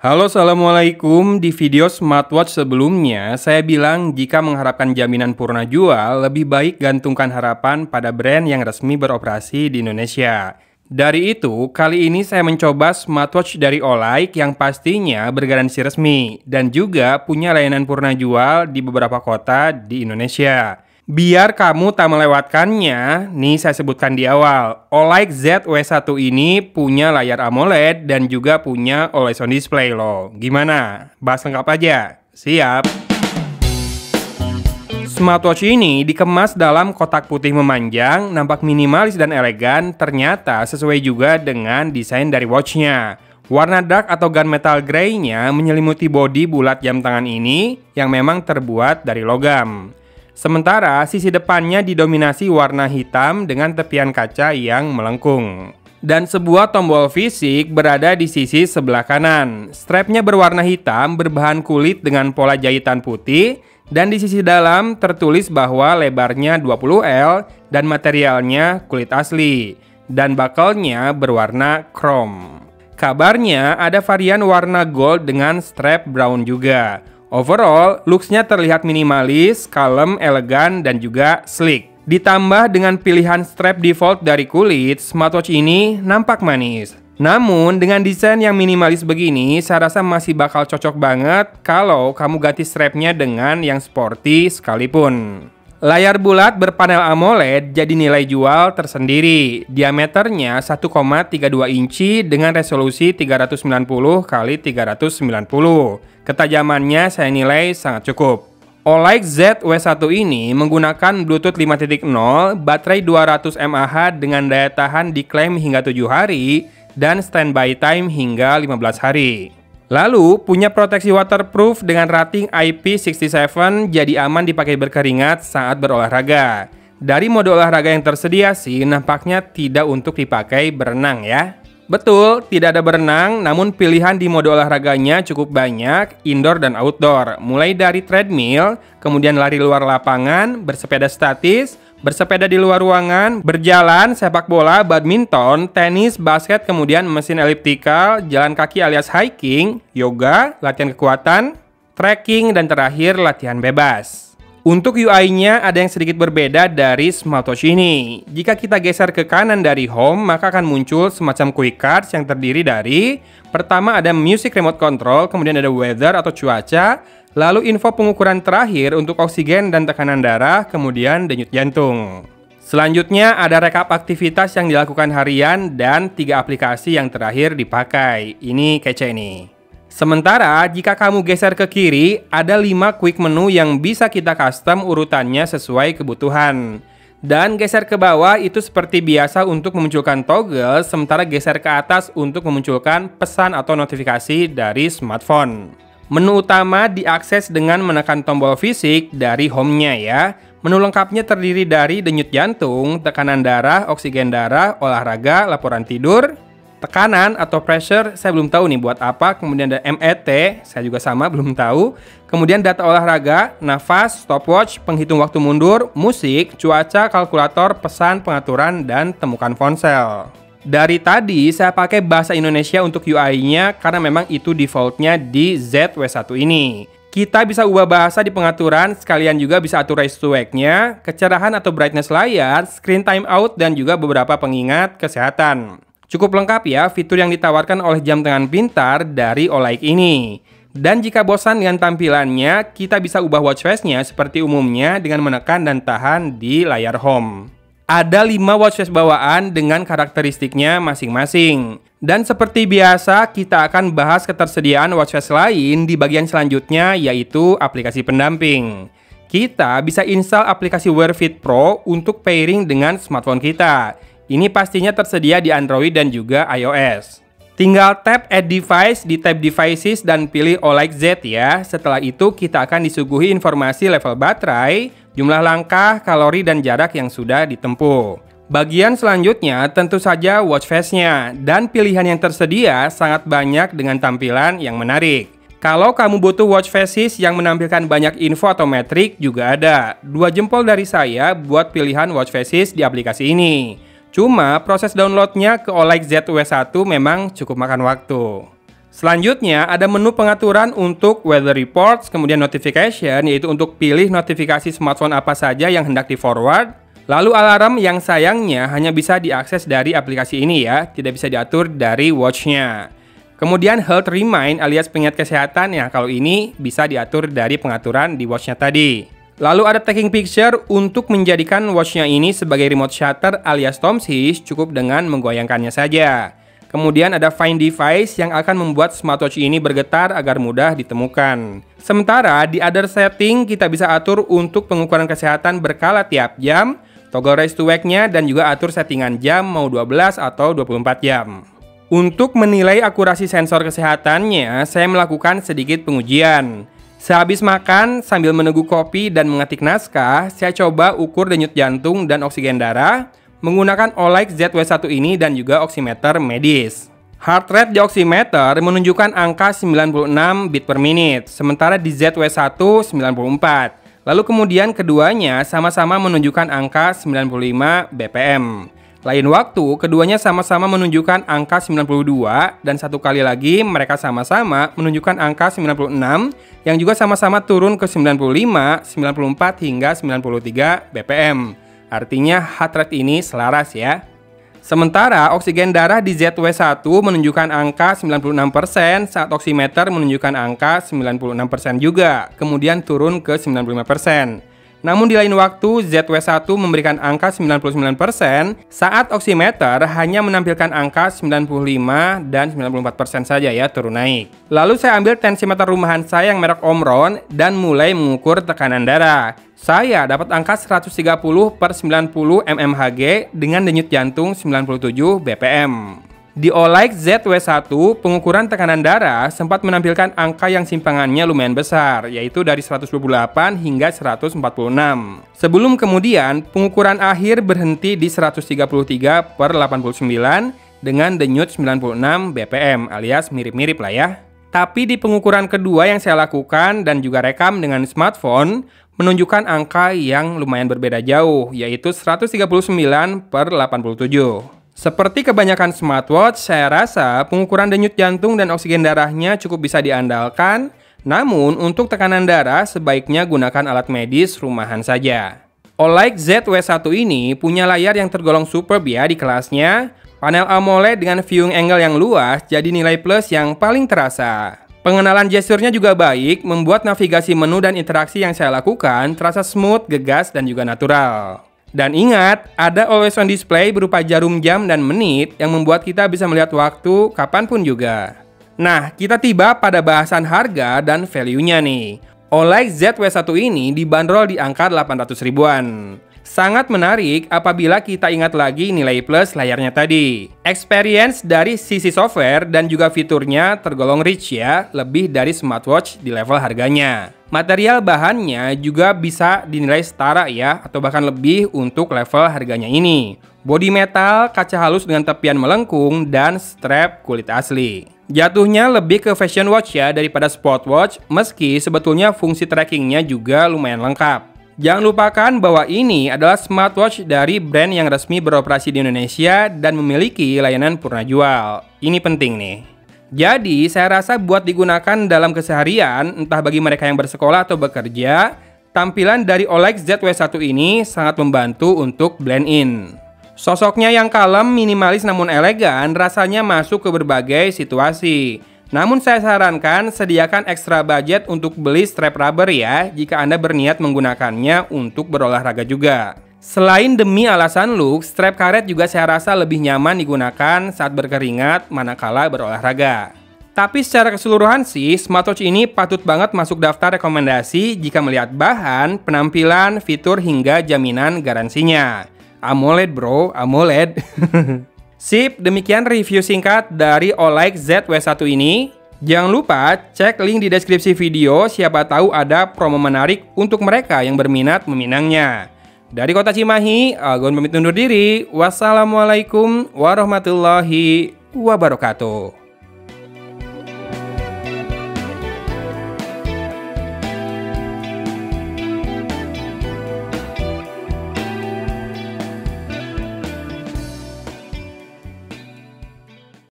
Halo, assalamualaikum. Di video smartwatch sebelumnya, saya bilang jika mengharapkan jaminan purna jual, lebih baik gantungkan harapan pada brand yang resmi beroperasi di Indonesia. Dari itu, kali ini saya mencoba smartwatch dari Olight yang pastinya bergaransi resmi dan juga punya layanan purna jual di beberapa kota di Indonesia. Biar kamu tak melewatkannya, nih saya sebutkan di awal, Olight ZW1 ini punya layar AMOLED dan juga punya Always On Display loh. Gimana? Bahas lengkap aja? Siap! Smartwatch ini dikemas dalam kotak putih memanjang, nampak minimalis dan elegan, ternyata sesuai juga dengan desain dari watchnya. Warna dark atau gunmetal grey-nya menyelimuti bodi bulat jam tangan ini yang memang terbuat dari logam. Sementara sisi depannya didominasi warna hitam dengan tepian kaca yang melengkung. Dan sebuah tombol fisik berada di sisi sebelah kanan. Strapnya berwarna hitam berbahan kulit dengan pola jahitan putih. Dan di sisi dalam tertulis bahwa lebarnya 20L dan materialnya kulit asli. Dan buckle-nya berwarna chrome. Kabarnya ada varian warna gold dengan strap brown juga. Overall, looks-nya terlihat minimalis, kalem, elegan, dan juga sleek. Ditambah dengan pilihan strap default dari kulit, smartwatch ini nampak manis. Namun, dengan desain yang minimalis begini, saya rasa masih bakal cocok banget kalau kamu ganti strapnya dengan yang sporty sekalipun. Layar bulat berpanel AMOLED jadi nilai jual tersendiri. Diameternya 1,32 inci dengan resolusi 390 x 390. Ketajamannya saya nilai sangat cukup. Olight ZW1 ini menggunakan Bluetooth 5.0, baterai 200 mAh dengan daya tahan diklaim hingga 7 hari dan standby time hingga 15 hari. Lalu, punya proteksi waterproof dengan rating IP67, jadi aman dipakai berkeringat saat berolahraga. Dari mode olahraga yang tersedia sih, nampaknya tidak untuk dipakai berenang ya. Betul, tidak ada berenang, namun pilihan di mode olahraganya cukup banyak, indoor dan outdoor. Mulai dari treadmill, kemudian lari luar lapangan, bersepeda statis, bersepeda di luar ruangan, berjalan, sepak bola, badminton, tenis, basket, kemudian mesin elliptical, jalan kaki alias hiking, yoga, latihan kekuatan, trekking, dan terakhir latihan bebas. Untuk UI-nya ada yang sedikit berbeda dari smartwatch ini. Jika kita geser ke kanan dari home, maka akan muncul semacam quick cards yang terdiri dari pertama ada music remote control, kemudian ada weather atau cuaca, lalu info pengukuran terakhir untuk oksigen dan tekanan darah, kemudian denyut jantung. Selanjutnya ada rekap aktivitas yang dilakukan harian dan 3 aplikasi yang terakhir dipakai. Ini kece nih. Sementara jika kamu geser ke kiri, ada 5 quick menu yang bisa kita custom urutannya sesuai kebutuhan. Dan geser ke bawah itu seperti biasa untuk memunculkan toggle, sementara geser ke atas untuk memunculkan pesan atau notifikasi dari smartphone. Menu utama diakses dengan menekan tombol fisik dari home-nya ya. Menu lengkapnya terdiri dari denyut jantung, tekanan darah, oksigen darah, olahraga, laporan tidur, tekanan atau pressure, saya belum tahu nih buat apa. Kemudian ada MET, saya juga sama belum tahu. Kemudian data olahraga, nafas, stopwatch, penghitung waktu mundur, musik, cuaca, kalkulator, pesan, pengaturan, dan temukan ponsel. Dari tadi saya pakai bahasa Indonesia untuk UI-nya karena memang itu defaultnya di ZW1 ini. Kita bisa ubah bahasa di pengaturan, sekalian juga bisa atur raise to wake-nya, kecerahan atau brightness layar, screen timeout, dan juga beberapa pengingat kesehatan. Cukup lengkap ya fitur yang ditawarkan oleh jam tangan pintar dari Olight ini. Dan jika bosan dengan tampilannya, kita bisa ubah watch face-nya seperti umumnya dengan menekan dan tahan di layar home. Ada 5 watch face bawaan dengan karakteristiknya masing-masing. Dan seperti biasa, kita akan bahas ketersediaan watch face lain di bagian selanjutnya, yaitu aplikasi pendamping. Kita bisa install aplikasi Wear Fit Pro untuk pairing dengan smartphone kita. Ini pastinya tersedia di Android dan juga iOS. Tinggal tap Add Device di tab Devices dan pilih Olight Z ya. Setelah itu kita akan disuguhi informasi level baterai, jumlah langkah, kalori, dan jarak yang sudah ditempuh. Bagian selanjutnya tentu saja watch face-nya. Dan pilihan yang tersedia sangat banyak dengan tampilan yang menarik. Kalau kamu butuh watch faces yang menampilkan banyak info atau metrik juga ada. 2 jempol dari saya buat pilihan watch faces di aplikasi ini. Cuma proses downloadnya ke Olight ZW1 memang cukup makan waktu. Selanjutnya ada menu pengaturan untuk weather reports, kemudian notification, yaitu untuk pilih notifikasi smartphone apa saja yang hendak di forward. Lalu alarm yang sayangnya hanya bisa diakses dari aplikasi ini ya, tidak bisa diatur dari watch-nya. Kemudian health remind alias pengingat kesehatan ya, kalau ini bisa diatur dari pengaturan di watch-nya tadi. Lalu ada taking picture untuk menjadikan watch-nya ini sebagai remote shutter alias Tom Swiss, cukup dengan menggoyangkannya saja. Kemudian ada Find Device yang akan membuat smartwatch ini bergetar agar mudah ditemukan. Sementara di Other Setting kita bisa atur untuk pengukuran kesehatan berkala tiap jam, toggle raise to wake-nya, dan juga atur settingan jam mau 12 atau 24 jam. Untuk menilai akurasi sensor kesehatannya, saya melakukan sedikit pengujian. Sehabis makan, sambil meneguk kopi dan mengetik naskah, saya coba ukur denyut jantung dan oksigen darah menggunakan Olyx ZW1 ini dan juga oximeter medis. Heart rate di oximeter menunjukkan angka 96 beat per menit, sementara di ZW1 94. Lalu kemudian keduanya sama-sama menunjukkan angka 95 BPM. Lain waktu, keduanya sama-sama menunjukkan angka 92 dan satu kali lagi mereka sama-sama menunjukkan angka 96 yang juga sama-sama turun ke 95, 94 hingga 93 BPM. Artinya heart rate ini selaras ya. Sementara oksigen darah di ZW1 menunjukkan angka 96% saat oximeter menunjukkan angka 96% juga, kemudian turun ke 95%. Namun di lain waktu ZW1 memberikan angka 99% saat oximeter hanya menampilkan angka 95 dan 94% saja ya, turun naik. Lalu saya ambil tensimeter rumahan saya yang merek Omron dan mulai mengukur tekanan darah. Saya dapat angka 130/90 mmHg dengan denyut jantung 97 BPM. Di Olyx ZW1, pengukuran tekanan darah sempat menampilkan angka yang simpangannya lumayan besar, yaitu dari 128 hingga 146. Sebelum kemudian, pengukuran akhir berhenti di 133/89 dengan denyut 96 BPM, alias mirip-mirip lah ya. Tapi di pengukuran kedua yang saya lakukan dan juga rekam dengan smartphone, menunjukkan angka yang lumayan berbeda jauh, yaitu 139/87. Seperti kebanyakan smartwatch, saya rasa pengukuran denyut jantung dan oksigen darahnya cukup bisa diandalkan. Namun, untuk tekanan darah sebaiknya gunakan alat medis rumahan saja. Olyx ZW1 ini punya layar yang tergolong superb ya di kelasnya. Panel AMOLED dengan viewing angle yang luas jadi nilai plus yang paling terasa. Pengenalan gesturnya juga baik, membuat navigasi menu dan interaksi yang saya lakukan terasa smooth, gegas, dan juga natural. Dan ingat, ada always on display berupa jarum jam dan menit yang membuat kita bisa melihat waktu kapanpun juga. Nah, kita tiba pada bahasan harga dan value-nya nih. Olyx ZW1 ini dibanderol di angka 800 ribuan. Sangat menarik apabila kita ingat lagi nilai plus layarnya tadi. Experience dari sisi software dan juga fiturnya tergolong rich ya, lebih dari smartwatch di level harganya. Material bahannya juga bisa dinilai setara ya, atau bahkan lebih untuk level harganya ini. Bodi metal, kaca halus dengan tepian melengkung, dan strap kulit asli. Jatuhnya lebih ke fashion watch ya daripada sport watch, meski sebetulnya fungsi trackingnya juga lumayan lengkap. Jangan lupakan bahwa ini adalah smartwatch dari brand yang resmi beroperasi di Indonesia dan memiliki layanan purna jual. Ini penting nih. Jadi, saya rasa buat digunakan dalam keseharian, entah bagi mereka yang bersekolah atau bekerja, tampilan dari Olyx ZW1 ini sangat membantu untuk blend in. Sosoknya yang kalem, minimalis namun elegan, rasanya masuk ke berbagai situasi. Namun saya sarankan sediakan ekstra budget untuk beli strap rubber ya, jika Anda berniat menggunakannya untuk berolahraga juga. Selain demi alasan look, strap karet juga saya rasa lebih nyaman digunakan saat berkeringat manakala berolahraga. Tapi secara keseluruhan sih, smartwatch ini patut banget masuk daftar rekomendasi jika melihat bahan, penampilan, fitur hingga jaminan garansinya. AMOLED bro, AMOLED. Sip, demikian review singkat dari Olyx ZW1 ini. Jangan lupa cek link di deskripsi video, siapa tahu ada promo menarik untuk mereka yang berminat meminangnya. Dari kota Cimahi, Agon pamit undur diri. Wassalamualaikum warahmatullahi wabarakatuh.